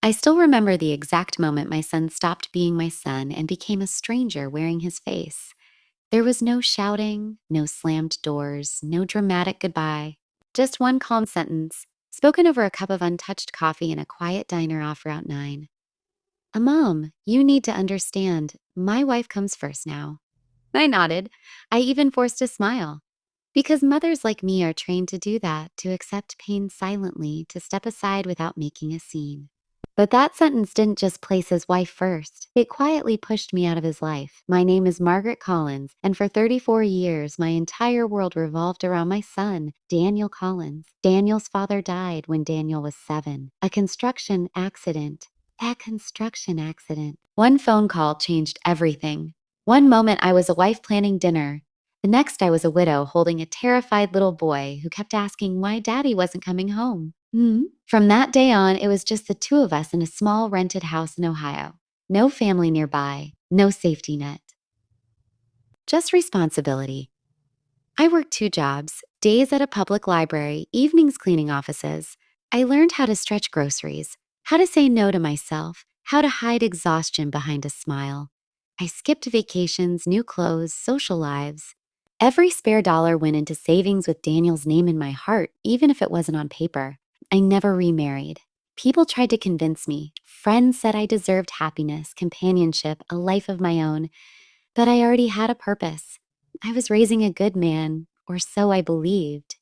I still remember the exact moment my son stopped being my son and became a stranger wearing his face. There was no shouting, no slammed doors, no dramatic goodbye. Just one calm sentence, spoken over a cup of untouched coffee in a quiet diner off Route 9. Mom, you need to understand, my wife comes first now. I nodded. I even forced a smile. Because mothers like me are trained to do that, to accept pain silently, to step aside without making a scene. But that sentence didn't just place his wife first. It quietly pushed me out of his life. My name is Margaret Collins, and for 34 years, my entire world revolved around my son, Daniel Collins. Daniel's father died when Daniel was 7. A construction accident. A construction accident. One phone call changed everything. One moment I was a wife planning dinner. The next I was a widow holding a terrified little boy who kept asking why daddy wasn't coming home. From that day on, it was just the two of us in a small rented house in Ohio. No family nearby, no safety net. Just responsibility. I worked 2 jobs, days at a public library, evenings cleaning offices. I learned how to stretch groceries, how to say no to myself, how to hide exhaustion behind a smile. I skipped vacations, new clothes, social lives. Every spare dollar went into savings with Daniel's name in my heart, even if it wasn't on paper. I never remarried. People tried to convince me. Friends said I deserved happiness, companionship, a life of my own. But I already had a purpose. I was raising a good man, or so I believed.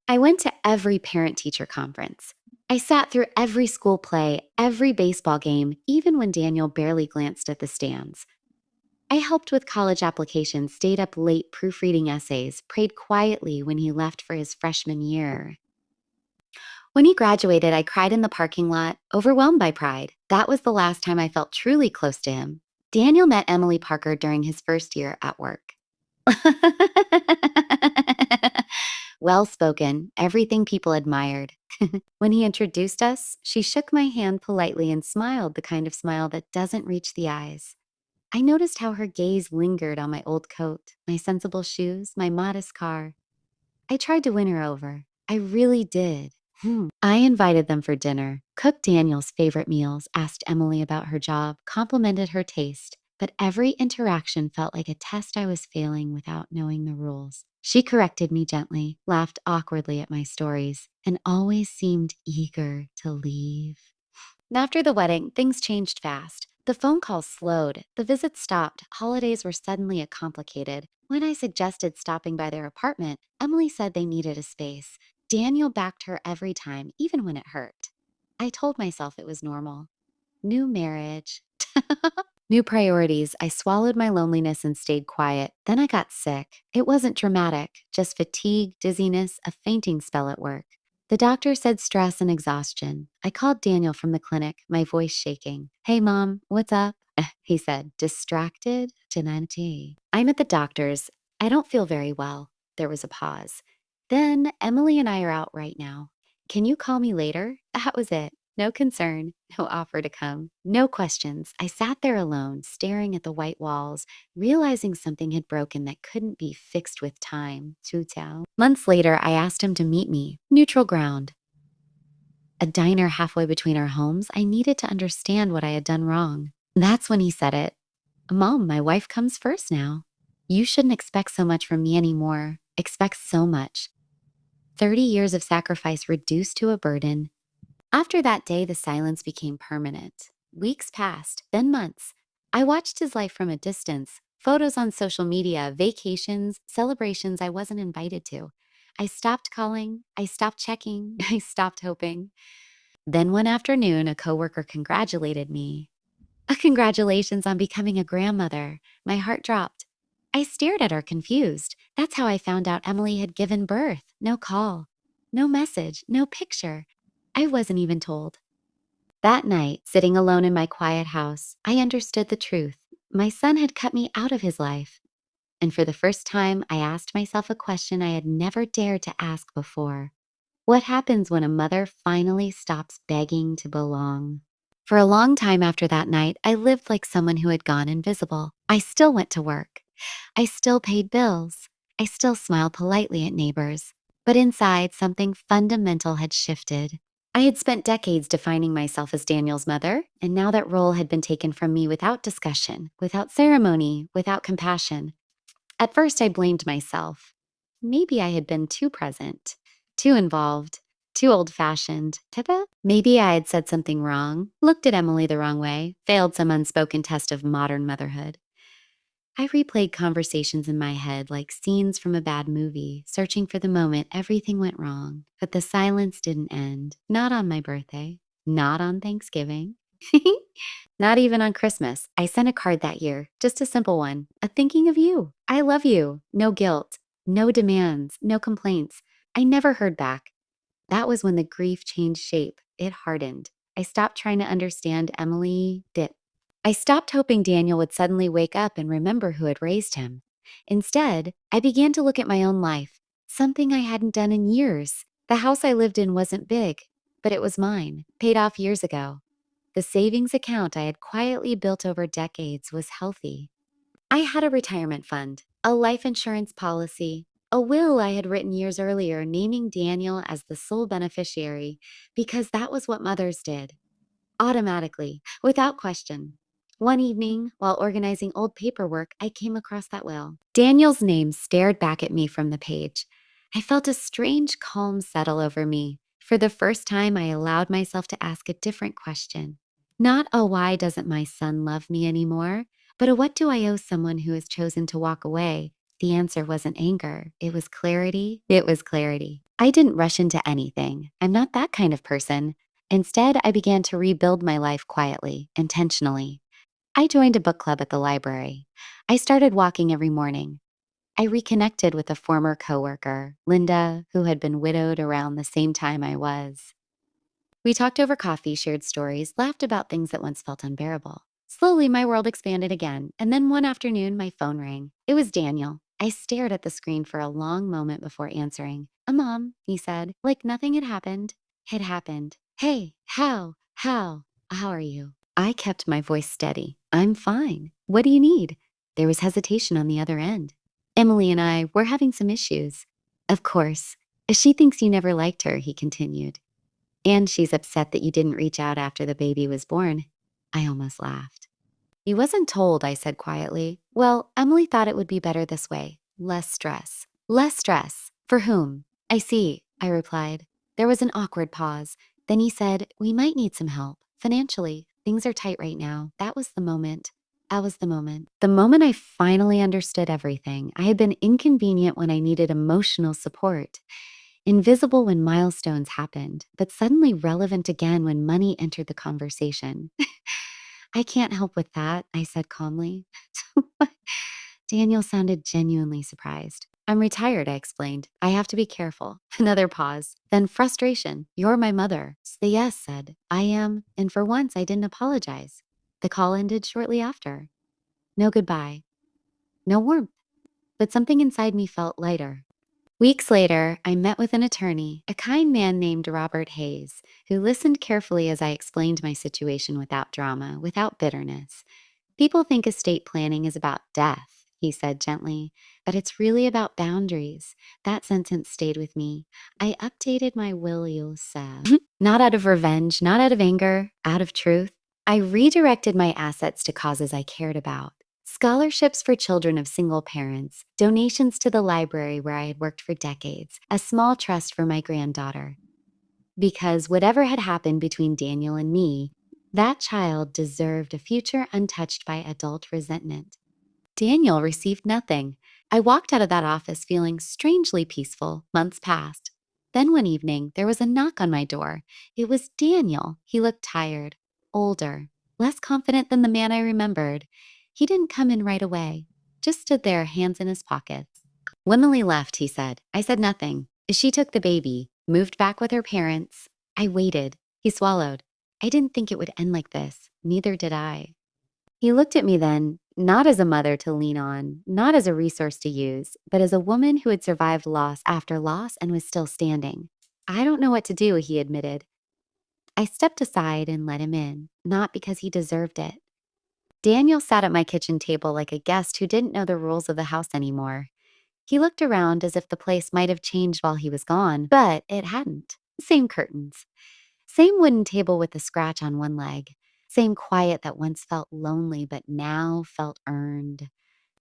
I went to every parent-teacher conference. I sat through every school play, every baseball game, even when Daniel barely glanced at the stands. I helped with college applications, stayed up late proofreading essays, prayed quietly when he left for his freshman year. When he graduated, I cried in the parking lot, overwhelmed by pride. That was the last time I felt truly close to him. Daniel met Emily Parker during his first year at work. Well spoken, everything people admired. When he introduced us, she shook my hand politely and smiled the kind of smile that doesn't reach the eyes. I noticed how her gaze lingered on my old coat, my sensible shoes, my modest car. I tried to win her over. I really did. I invited them for dinner, cooked Daniel's favorite meals, asked Emily about her job, complimented her taste, but every interaction felt like a test I was failing without knowing the rules. She corrected me gently, laughed awkwardly at my stories, and always seemed eager to leave. After the wedding, things changed fast. The phone calls slowed, the visits stopped, holidays were suddenly complicated. When I suggested stopping by their apartment, Emily said they needed a space. Daniel backed her every time, even when it hurt. I told myself it was normal. New marriage. New priorities. I swallowed my loneliness and stayed quiet. Then I got sick. It wasn't dramatic, just fatigue, dizziness, a fainting spell at work. The doctor said stress and exhaustion. I called Daniel from the clinic, my voice shaking. Hey, Mom, what's up? He said, distracted? Jananti. I'm at the doctor's. I don't feel very well. There was a pause. Then Emily and I are out right now. Can you call me later? That was it. No concern, no offer to come, no questions. I sat there alone, staring at the white walls, realizing something had broken that couldn't be fixed with time. Tutao. Months later, I asked him to meet me, neutral ground. A diner halfway between our homes, I needed to understand what I had done wrong. That's when he said it. Mom, my wife comes first now. You shouldn't expect so much from me anymore. Expect so much. 30 years of sacrifice reduced to a burden. After that day, the silence became permanent. Weeks passed, then months. I watched his life from a distance, photos on social media, vacations, celebrations I wasn't invited to. I stopped calling, I stopped checking, I stopped hoping. Then one afternoon, a coworker congratulated me. Congratulations on becoming a grandmother. My heart dropped. I stared at her confused. That's how I found out Emily had given birth. No call, no message, no picture. I wasn't even told. That night, sitting alone in my quiet house, I understood the truth. My son had cut me out of his life. And for the first time, I asked myself a question I had never dared to ask before. What happens when a mother finally stops begging to belong? For a long time after that night, I lived like someone who had gone invisible. I still went to work. I still paid bills. I still smiled politely at neighbors. But inside, something fundamental had shifted. I had spent decades defining myself as Daniel's mother, and now that role had been taken from me without discussion, without ceremony, without compassion. At first, I blamed myself. Maybe I had been too present, too involved, too old fashioned. Ta-da! Maybe I had said something wrong, looked at Emily the wrong way, failed some unspoken test of modern motherhood. I replayed conversations in my head like scenes from a bad movie, searching for the moment everything went wrong. But the silence didn't end. Not on my birthday. Not on Thanksgiving. Not even on Christmas. I sent a card that year, just a simple one. A thinking of you. I love you. No guilt. No demands. No complaints. I never heard back. That was when the grief changed shape. It hardened. I stopped trying to understand Emily. I stopped hoping Daniel would suddenly wake up and remember who had raised him. Instead, I began to look at my own life, something I hadn't done in years. The house I lived in wasn't big, but it was mine, paid off years ago. The savings account I had quietly built over decades was healthy. I had a retirement fund, a life insurance policy, a will I had written years earlier naming Daniel as the sole beneficiary because that was what mothers did. Automatically, without question. One evening, while organizing old paperwork, I came across that will. Daniel's name stared back at me from the page. I felt a strange calm settle over me. For the first time, I allowed myself to ask a different question. Not a why doesn't my son love me anymore, but a what do I owe someone who has chosen to walk away? The answer wasn't anger. It was clarity. It was clarity. I didn't rush into anything. I'm not that kind of person. Instead, I began to rebuild my life quietly, intentionally. I joined a book club at the library. I started walking every morning. I reconnected with a former coworker, Linda, who had been widowed around the same time I was. We talked over coffee, shared stories, laughed about things that once felt unbearable. Slowly, my world expanded again, and then one afternoon, my phone rang. It was Daniel. I stared at the screen for a long moment before answering. Mom, he said, like nothing had happened. Had happened. Hey, how are you? I kept my voice steady. I'm fine. What do you need? There was hesitation on the other end. Emily and I were having some issues. Of course. She thinks you never liked her, he continued. And she's upset that you didn't reach out after the baby was born. I almost laughed. He wasn't told, I said quietly. Well, Emily thought it would be better this way. Less stress. Less stress. For whom? I see, I replied. There was an awkward pause. Then he said, we might need some help. Financially, things are tight right now. That was the moment. That was the moment. The moment I finally understood everything. I had been inconvenient when I needed emotional support. Invisible when milestones happened, but suddenly relevant again when money entered the conversation. I can't help with that, I said calmly. Daniel sounded genuinely surprised. I'm retired, I explained. I have to be careful. Another pause. Then frustration. You're my mother. The yes said, I am, and for once I didn't apologize. The call ended shortly after. No goodbye. No warmth. But something inside me felt lighter. Weeks later, I met with an attorney, a kind man named Robert Hayes, who listened carefully as I explained my situation without drama, without bitterness. People think estate planning is about death, he said gently, but it's really about boundaries. That sentence stayed with me. I updated my will, you'll say. Not out of revenge, not out of anger, out of truth. I redirected my assets to causes I cared about. Scholarships for children of single parents, donations to the library where I had worked for decades, a small trust for my granddaughter. Because whatever had happened between Daniel and me, that child deserved a future untouched by adult resentment. Daniel received nothing. I walked out of that office feeling strangely peaceful. Months passed. Then one evening, there was a knock on my door. It was Daniel. He looked tired, older, less confident than the man I remembered. He didn't come in right away, just stood there, hands in his pockets. When Emily left, he said. I said nothing. She took the baby, moved back with her parents. I waited. He swallowed. I didn't think it would end like this. Neither did I. He looked at me then, not as a mother to lean on, not as a resource to use, but as a woman who had survived loss after loss and was still standing. I don't know what to do, he admitted. I stepped aside and let him in, not because he deserved it. Daniel sat at my kitchen table like a guest who didn't know the rules of the house anymore. He looked around as if the place might have changed while he was gone, but it hadn't. Same curtains, Same wooden table with a scratch on one leg. Same quiet that once felt lonely but now felt earned.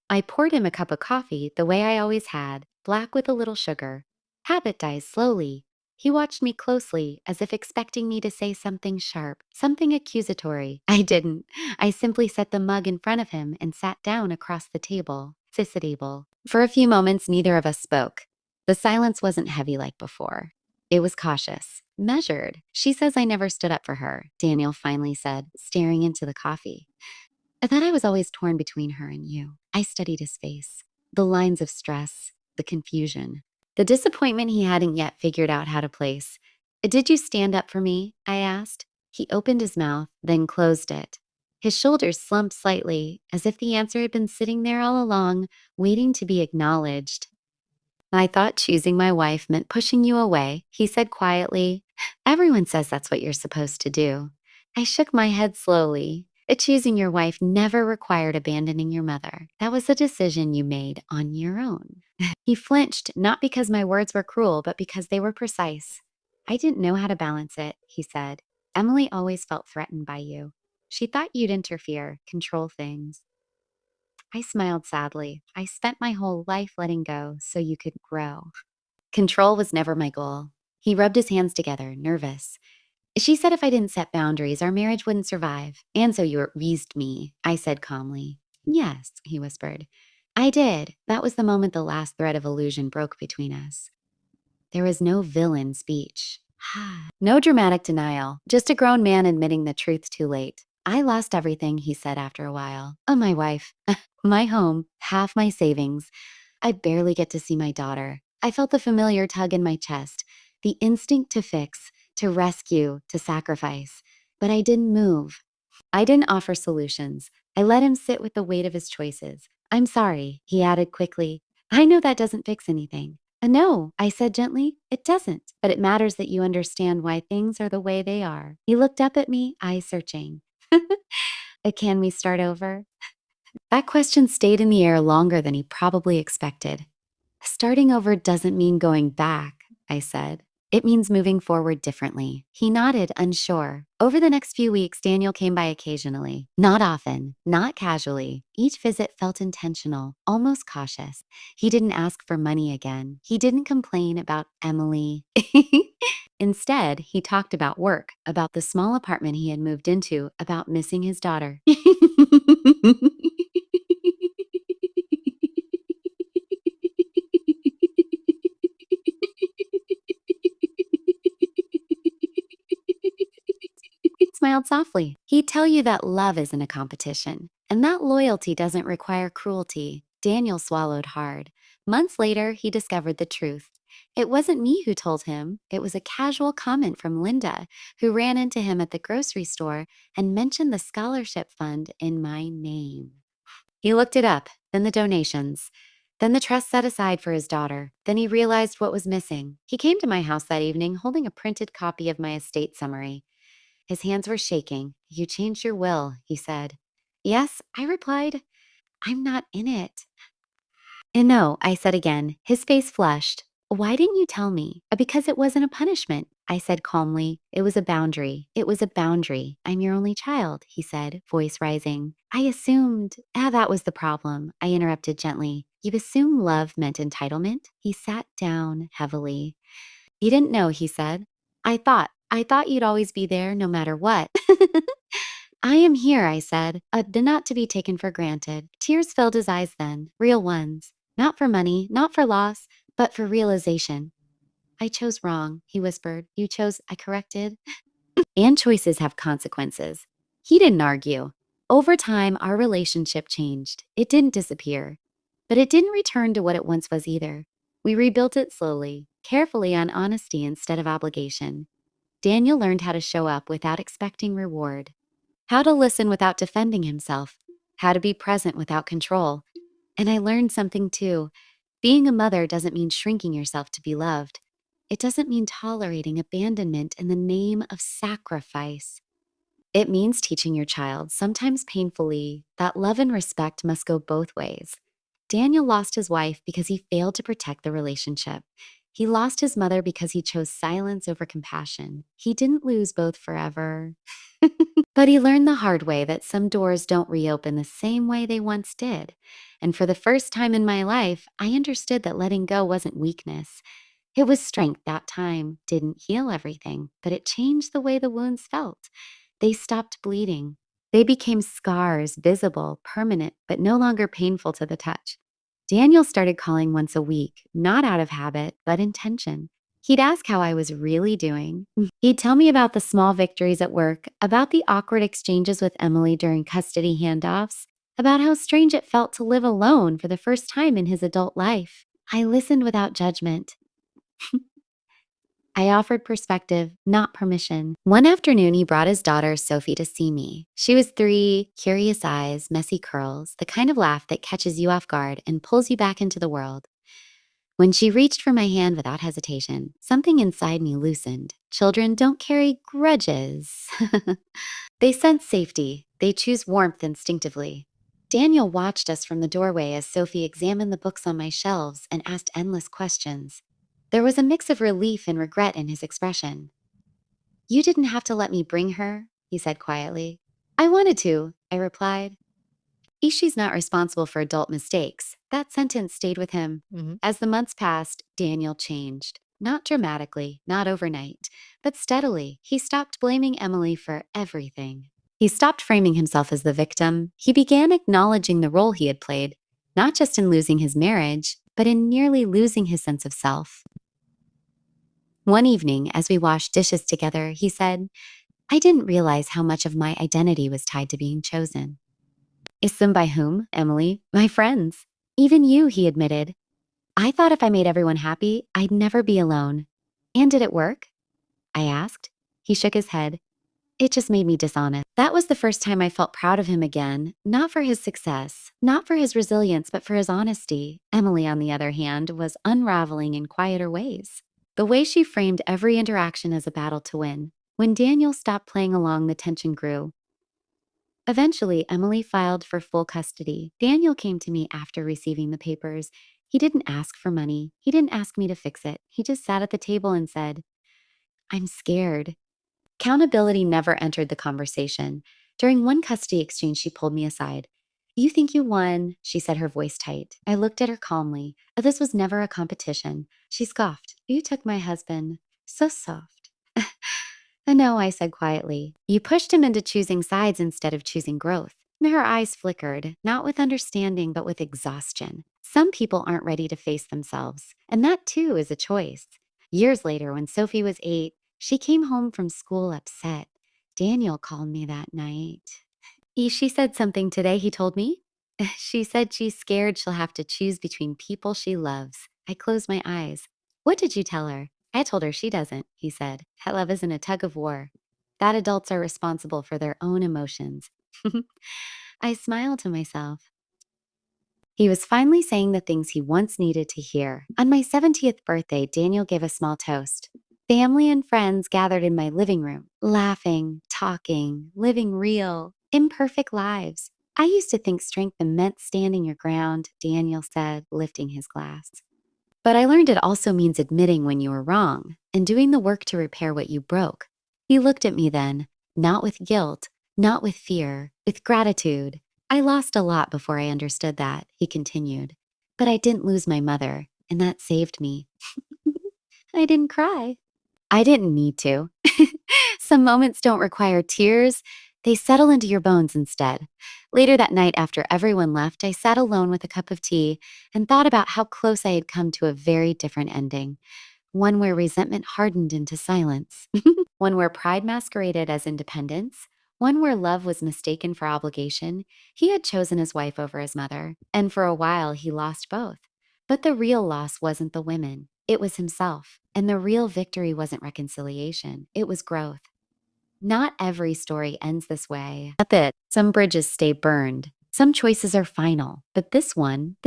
I poured him a cup of coffee the way I always had, black with a little sugar. Habit dies slowly. He watched me closely, as if expecting me to say something sharp, something accusatory. I didn't. I simply set the mug in front of him and sat down across the table. Sisitable. For a few moments, neither of us spoke. The silence wasn't heavy like before. It was cautious, measured. She says I never stood up for her, Daniel finally said, staring into the coffee. I thought I was always torn between her and you. I studied his face, the lines of stress, the confusion, the disappointment he hadn't yet figured out how to place. Did you stand up for me? I asked. He opened his mouth, then closed it. His shoulders slumped slightly, as if the answer had been sitting there all along, waiting to be acknowledged. I thought choosing my wife meant pushing you away, he said quietly. Everyone says that's what you're supposed to do. I shook my head slowly. Choosing your wife never required abandoning your mother. That was a decision you made on your own. He flinched, not because my words were cruel, but because they were precise. I didn't know how to balance it, he said. Emily always felt threatened by you. She thought you'd interfere, control things. I smiled sadly. I spent my whole life letting go so you could grow. Control was never my goal. He rubbed his hands together, nervous. She said if I didn't set boundaries, our marriage wouldn't survive. And so you wheezed me, I said calmly. Yes, he whispered. I did. That was the moment the last thread of illusion broke between us. There was no villain speech. No dramatic denial, just a grown man admitting the truth too late. I lost everything, he said after a while. My wife, my home, half my savings. I barely get to see my daughter. I felt the familiar tug in my chest, the instinct to fix, to rescue, to sacrifice. But I didn't move. I didn't offer solutions. I let him sit with the weight of his choices. I'm sorry, he added quickly. I know that doesn't fix anything. No, I said gently, it doesn't, but it matters that you understand why things are the way they are. He looked up at me, eyes searching. Can we start over? That question stayed in the air longer than he probably expected. Starting over doesn't mean going back, I said. It means moving forward differently. He nodded, unsure. Over the next few weeks, Daniel came by occasionally. Not often, not casually. Each visit felt intentional, almost cautious. He didn't ask for money again. He didn't complain about Emily. Instead, he talked about work, about the small apartment he had moved into, about missing his daughter. He smiled softly. He'd tell you that love isn't a competition, and that loyalty doesn't require cruelty. Daniel swallowed hard. Months later, he discovered the truth. It wasn't me who told him. It was a casual comment from Linda, who ran into him at the grocery store and mentioned the scholarship fund in my name. He looked it up, then the donations, then the trust set aside for his daughter. Then he realized what was missing. He came to my house that evening holding a printed copy of my estate summary. His hands were shaking. You changed your will, he said. Yes, I replied. I'm not in it. And no, I said again. His face flushed. Why didn't you tell me? Because it wasn't a punishment, I said calmly. It was a boundary. It was a boundary. I'm your only child, he said, voice rising. I assumed. That was the problem, I interrupted gently. You assume love meant entitlement? He sat down heavily. You didn't know, he said. I thought you'd always be there no matter what. I am here, I said, not to be taken for granted. Tears filled his eyes then, real ones. Not for money, not for loss, but for realization. I chose wrong, he whispered. You chose, I corrected. And choices have consequences. He didn't argue. Over time, our relationship changed. It didn't disappear. But it didn't return to what it once was either. We rebuilt it slowly, carefully on honesty instead of obligation. Daniel learned how to show up without expecting reward, how to listen without defending himself, how to be present without control. And I learned something too. Being a mother doesn't mean shrinking yourself to be loved. It doesn't mean tolerating abandonment in the name of sacrifice. It means teaching your child, sometimes painfully, that love and respect must go both ways. Daniel lost his wife because he failed to protect the relationship. He lost his mother because he chose silence over compassion. He didn't lose both forever. But he learned the hard way that some doors don't reopen the same way they once did. And for the first time in my life, I understood that letting go wasn't weakness. It was strength. That time didn't heal everything, but it changed the way the wounds felt. They stopped bleeding. They became scars, visible, permanent, but no longer painful to the touch. Daniel started calling once a week, not out of habit, but intention. He'd ask how I was really doing. He'd tell me about the small victories at work, about the awkward exchanges with Emily during custody handoffs, about how strange it felt to live alone for the first time in his adult life. I listened without judgment. I offered perspective, not permission. One afternoon, he brought his daughter, Sophie, to see me. She was 3, curious eyes, messy curls, the kind of laugh that catches you off guard and pulls you back into the world. When she reached for my hand without hesitation, something inside me loosened. Children don't carry grudges. They sense safety. They choose warmth instinctively. Daniel watched us from the doorway as Sophie examined the books on my shelves and asked endless questions. There was a mix of relief and regret in his expression. "You didn't have to let me bring her," he said quietly. "I wanted to," I replied. "Ishi's not responsible for adult mistakes." That sentence stayed with him. Mhm. As the months passed, Daniel changed. Not dramatically, not overnight, but steadily. He stopped blaming Emily for everything. He stopped framing himself as the victim. He began acknowledging the role he had played, not just in losing his marriage, but in nearly losing his sense of self. One evening, as we washed dishes together, he said, "I didn't realize how much of my identity was tied to being chosen." "Ism by whom, Emily?" "My friends. Even you," he admitted. "I thought if I made everyone happy, I'd never be alone." "And did it work?" I asked. He shook his head. "It just made me dishonest." That was the first time I felt proud of him again, not for his success, not for his resilience, but for his honesty. Emily, on the other hand, was unraveling in quieter ways. The way she framed every interaction as a battle to win. When Daniel stopped playing along, the tension grew. Eventually, Emily filed for full custody. Daniel came to me after receiving the papers. He didn't ask for money. He didn't ask me to fix it. He just sat at the table and said, "I'm scared." Accountability never entered the conversation. During one custody exchange, she pulled me aside. "You think you won," she said, her voice tight. I looked at her calmly. "This was never a competition." She scoffed. "You took my husband." So soft. "No," I said quietly. "You pushed him into choosing sides instead of choosing growth." Her eyes flickered, not with understanding, but with exhaustion. Some people aren't ready to face themselves, and that too is a choice. Years later, when Sophie was 8, she came home from school upset. Daniel called me that night. "She said something today," he told me. "She said she's scared she'll have to choose between people she loves." I closed my eyes. "What did you tell her?" "I told her she doesn't," he said. "That love isn't a tug of war. That adults are responsible for their own emotions." I smiled to myself. He was finally saying the things he once needed to hear. On my 70th birthday, Daniel gave a small toast. Family and friends gathered in my living room, laughing, talking, living real, imperfect lives. "I used to think strength meant standing your ground," Daniel said, lifting his glass. "But I learned it also means admitting when you were wrong and doing the work to repair what you broke." He looked at me then, not with guilt, not with fear, with gratitude. "I lost a lot before I understood that," he continued. "But I didn't lose my mother, and that saved me." I didn't cry. I didn't need to. Some moments don't require tears. They settle into your bones instead. Later that night, after everyone left, I sat alone with a cup of tea and thought about how close I had come to a very different ending. One where resentment hardened into silence. One where pride masqueraded as independence. One where love was mistaken for obligation. He had chosen his wife over his mother, and for a while he lost both. But the real loss wasn't the women, it was himself. And the real victory wasn't reconciliation, it was growth. Not every story ends this way. A bit. Some bridges stay burned. Some choices are final. But this one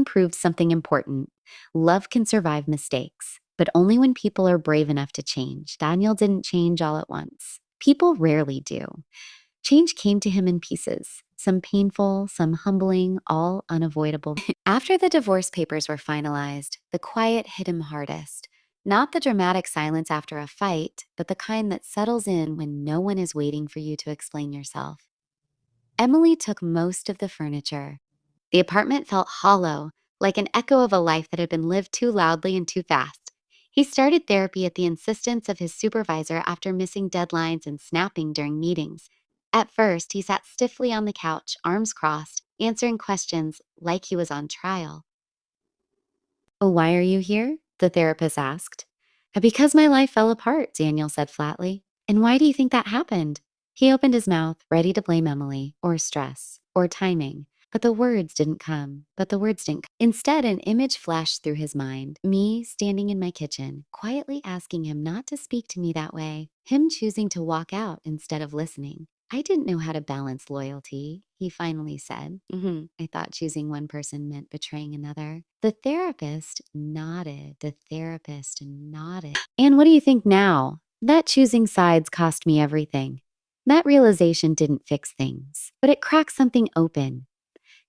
proved something important. Love can survive mistakes, but only when people are brave enough to change. Daniel didn't change all at once. People rarely do. Change came to him in pieces, some painful, some humbling, all unavoidable. After the divorce papers were finalized, the quiet hit him hardest. Not the dramatic silence after a fight, but the kind that settles in when no one is waiting for you to explain yourself. Emily took most of the furniture. The apartment felt hollow, like an echo of a life that had been lived too loudly and too fast. He started therapy at the insistence of his supervisor after missing deadlines and snapping during meetings. At first, he sat stiffly on the couch, arms crossed, answering questions like he was on trial. "Oh, why are you here?" the therapist asked. "Because my life fell apart," Daniel said flatly. "And why do you think that happened?" He opened his mouth, ready to blame Emily, or stress, or timing. But the words didn't come. Instead, an image flashed through his mind. Me standing in my kitchen, quietly asking him not to speak to me that way. Him choosing to walk out instead of listening. "I didn't know how to balance loyalty," he finally said. I thought choosing one person meant betraying another. The therapist nodded. "And what do you think now?" That choosing sides cost me everything. That realization didn't fix things, but it cracked something open.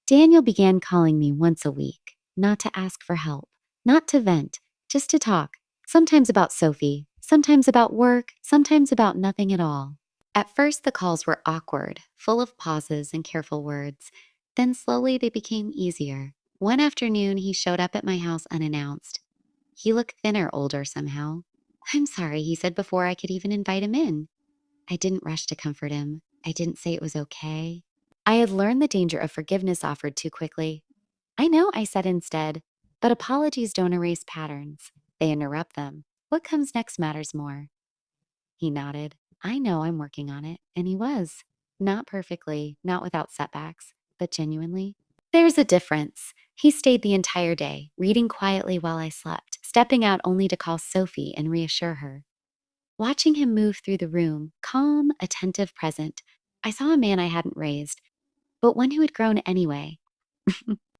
Daniel began calling me once a week, not to ask for help, not to vent, just to talk. Sometimes about Sophie, sometimes about work, sometimes about nothing at all. At first, the calls were awkward, full of pauses and careful words. Then slowly they became easier. One afternoon, he showed up at my house unannounced. He looked thinner, older somehow. "I'm sorry," he said before I could even invite him in. I didn't rush to comfort him. I didn't say it was okay. I had learned the danger of forgiveness offered too quickly. "I know," I said instead, "but apologies don't erase patterns. They interrupt them. What comes next matters more." He nodded. "I know, I'm working on it." And he was. Not perfectly, not without setbacks, but genuinely. There's a difference. He stayed the entire day, reading quietly while I slept, stepping out only to call Sophie and reassure her. Watching him move through the room, calm, attentive, present, I saw a man I hadn't raised, but one who had grown anyway.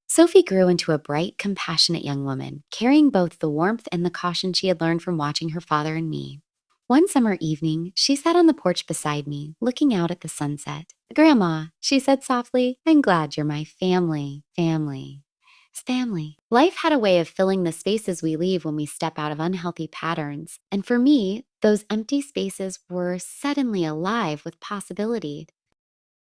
Sophie grew into a bright, compassionate young woman, carrying both the warmth and the caution she had learned from watching her father and me. One summer evening, she sat on the porch beside me, looking out at the sunset. "Grandma," she said softly, "I'm glad you're my family. Family. It's family." Life had a way of filling the spaces we leave when we step out of unhealthy patterns. And for me, those empty spaces were suddenly alive with possibility.